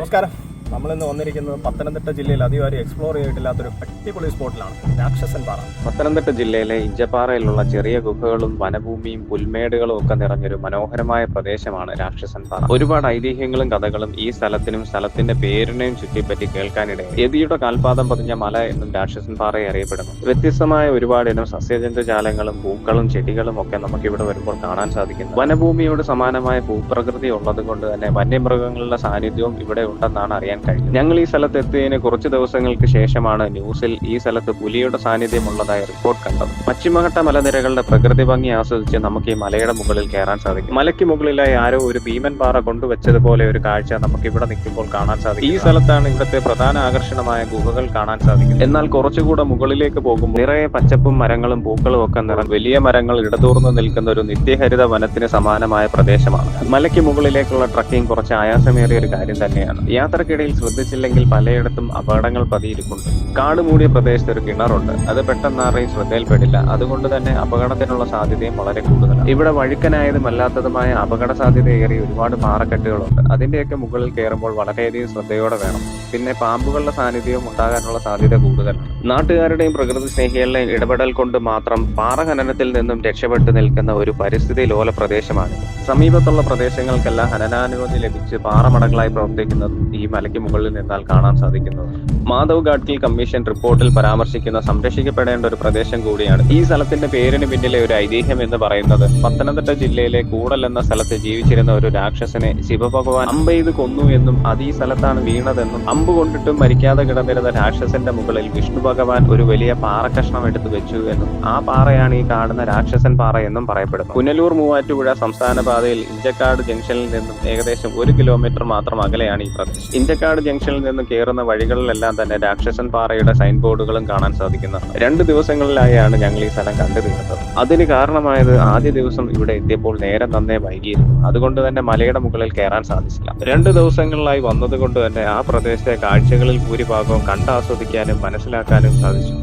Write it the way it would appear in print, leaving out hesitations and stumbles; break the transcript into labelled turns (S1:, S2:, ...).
S1: നമസ്കാരം. നമ്മളിന്ന് വന്നിരിക്കുന്നത് പത്തനംതിട്ട ജില്ലയിൽ അധികം എക്സ്പ്ലോർ ചെയ്തിട്ടില്ലാത്തൊരു അടിപൊളി സ്പോട്ടിലാണ്, രാക്ഷസൻ പാറ.
S2: പത്തനംതിട്ട ജില്ലയിലെ ഇഞ്ചപ്പാറയിലുള്ള ചെറിയ ഗുഹകളും വനഭൂമിയും പുൽമേടുകളും ഒക്കെ നിറഞ്ഞൊരു മനോഹരമായ പ്രദേശമാണ് രാക്ഷസൻ പാറ. ഒരുപാട് ഐതിഹ്യങ്ങളും കഥകളും ഈ സ്ഥലത്തിനും സ്ഥലത്തിന്റെ പേരിനെയും ചുറ്റിപ്പറ്റി കേൾക്കാനിടയായി. യതിയുടെ കാൽപാദം പതിഞ്ഞ മല എന്നും രാക്ഷസൻ പാറയെ അറിയപ്പെടുന്നു. വ്യത്യസ്തമായ ഒരുപാട് ഇനം സസ്യജന്തുജാലങ്ങളും പൂക്കളും ചെടികളും ഒക്കെ നമുക്ക് ഇവിടെ വരുമ്പോൾ കാണാൻ സാധിക്കുന്നു. വനഭൂമിയോട് സമാനമായ ഭൂപ്രകൃതി ഉള്ളത് കൊണ്ട് തന്നെ വന്യമൃഗങ്ങളുടെ സാന്നിധ്യവും ഇവിടെ ഉണ്ടെന്നാണ് അറിയാൻ കഴിഞ്ഞു. ഞങ്ങൾ ഈ സ്ഥലത്ത് എത്തിയതിന് കുറച്ച് ദിവസങ്ങൾക്ക് ശേഷമാണ് ന്യൂസിൽ ഈ സ്ഥലത്ത് പുലിയുടെ സാന്നിധ്യമുള്ളതായി റിപ്പോർട്ട് കണ്ടത്. പശ്ചിമഘട്ട മലനിരകളുടെ പ്രകൃതി ഭംഗി ആസ്വദിച്ച് നമുക്ക് ഈ മലയുടെ മുകളിൽ കയറാൻ സാധിക്കും. മലയ്ക്ക് മുകളിലായി ആരോ ഒരു ഭീമൻ പാറ കൊണ്ടുവച്ചതുപോലെ ഒരു കാഴ്ച നമുക്ക് ഇവിടെ നിൽക്കുമ്പോൾ കാണാൻ സാധിക്കും. ഈ സ്ഥലത്താണ് ഇവിടുത്തെ പ്രധാന ആകർഷണമായ ഗുഹകൾ കാണാൻ സാധിക്കും. എന്നാൽ കുറച്ചുകൂടെ മുകളിലേക്ക് പോകുമ്പോൾ നിറയെ പച്ചപ്പും മരങ്ങളും പൂക്കളും ഒക്കെ നിറഞ്ഞ വലിയ മരങ്ങൾ ഇടതൂർന്ന് നിൽക്കുന്ന ഒരു നിത്യഹരിത വനത്തിന് സമാനമായ പ്രദേശമാണ്. മലയ്ക്ക് മുകളിലേക്കുള്ള ട്രക്കിംഗ് കുറച്ച് ആയാസമേറിയ ഒരു കാര്യം തന്നെയാണ്. യാത്രക്കിടയിൽ ശ്രദ്ധിച്ചില്ലെങ്കിൽ പലയിടത്തും അപകടങ്ങൾ പതിയിരിക്കുന്നുണ്ട്. കാട് മൂടിയ പ്രദേശത്ത് ഒരു കിണറുണ്ട്. അത് പെട്ടെന്ന് ആരെയും ശ്രദ്ധയിൽപ്പെടില്ല. അതുകൊണ്ട് തന്നെ അപകടത്തിനുള്ള സാധ്യതയും വളരെ കൂടുതലാണ്. ഇവിടെ വഴുക്കനായതും അല്ലാത്തതുമായ അപകട സാധ്യതയേറിയ ഒരുപാട് പാറക്കെട്ടുകളുണ്ട്. അതിന്റെയൊക്കെ മുകളിൽ കയറുമ്പോൾ വളരെയധികം ശ്രദ്ധയോടെ വേണം. പിന്നെ പാമ്പുകളുടെ സാന്നിധ്യവും ഉണ്ടാകാനുള്ള സാധ്യത കൂടുതലാണ്. നാട്ടുകാരുടെയും പ്രകൃതി സ്നേഹികളുടെയും ഇടപെടൽ കൊണ്ട് മാത്രം പാറ ഖനനത്തിൽ നിന്നും രക്ഷപ്പെട്ടു നിൽക്കുന്ന ഒരു പരിസ്ഥിതി ലോല പ്രദേശമാണ്. സമീപത്തുള്ള പ്രദേശങ്ങൾക്കെല്ലാം ഖനനാനുമതി ലഭിച്ച് പാറമടകളായി പ്രവർത്തിക്കുന്നത് ഈ മലയ്ക്ക് മുകളിൽ നിന്നാൽ കാണാൻ സാധിക്കുന്നത്. മാധവ് ഗാഡ്ഗിൽ കമ്മീഷൻ റിപ്പോർട്ടിൽ പരാമർശിക്കുന്ന സംരക്ഷിക്കപ്പെടേണ്ട ഒരു പ്രദേശം കൂടിയാണ്. ഈ സ്ഥലത്തിന്റെ പേരിന് പിന്നിലെ ഒരു ഐതിഹ്യം എന്ന് പറയുന്നത് പത്തനംതിട്ട ജില്ലയിലെ കൂടൽ എന്ന സ്ഥലത്ത് ജീവിച്ചിരുന്ന ഒരു രാക്ഷസനെ ശിവഭഗവാൻ അമ്പെയ്ത് കൊന്നു എന്നും അത് ഈ സ്ഥലത്താണ് വീണതെന്നും അമ്പ് കൊണ്ടിട്ടും മരിക്കാതെ കിടന്നിരുന്ന രാക്ഷസന്റെ മുകളിൽ വിഷ്ണു ഭഗവാൻ ഒരു വലിയ പാറക്കഷ്ണം എടുത്തു വെച്ചു എന്നും ആ പാറയാണ് ഈ കാണുന്ന രാക്ഷസൻ പാറ എന്നും പറയപ്പെടുന്നു. പുനലൂർ മൂവാറ്റുപുഴ സംസ്ഥാന പാതയിൽ ഇഞ്ചക്കാട് ജംഗ്ഷനിൽ നിന്നും ഏകദേശം 1 കിലോമീറ്റർ മാത്രം അകലെയാണ് ഈ പ്രദേശം. ഇഞ്ചക്കാട് ജംഗ്ഷനിൽ നിന്ന് കയറുന്ന വഴികളിലെല്ലാം തന്നെ രാക്ഷസൻ പാറയുടെ സൈൻ ബോർഡുകളും കാണാൻ സാധിക്കുന്നത്. 2 ദിവസങ്ങളിലായാണ് ഞങ്ങൾ ഈ സ്ഥലം കണ്ടു തീർത്തത്. അതിന് കാരണമായത് ആദ്യ ദിവസം ഇവിടെ എത്തിയപ്പോൾ നേരം നന്നേ വൈകിയിരുന്നു. അതുകൊണ്ട് തന്നെ മലയുടെ മുകളിൽ കയറാൻ സാധിച്ചില്ല. 2 ദിവസങ്ങളിലായി വന്നതുകൊണ്ട് തന്നെ ആ പ്രദേശത്തെ കാഴ്ചകളിൽ ഭൂരിഭാഗവും കണ്ടാസ്വദിക്കാനും മനസ്സിലാക്കാനും സാധിച്ചു.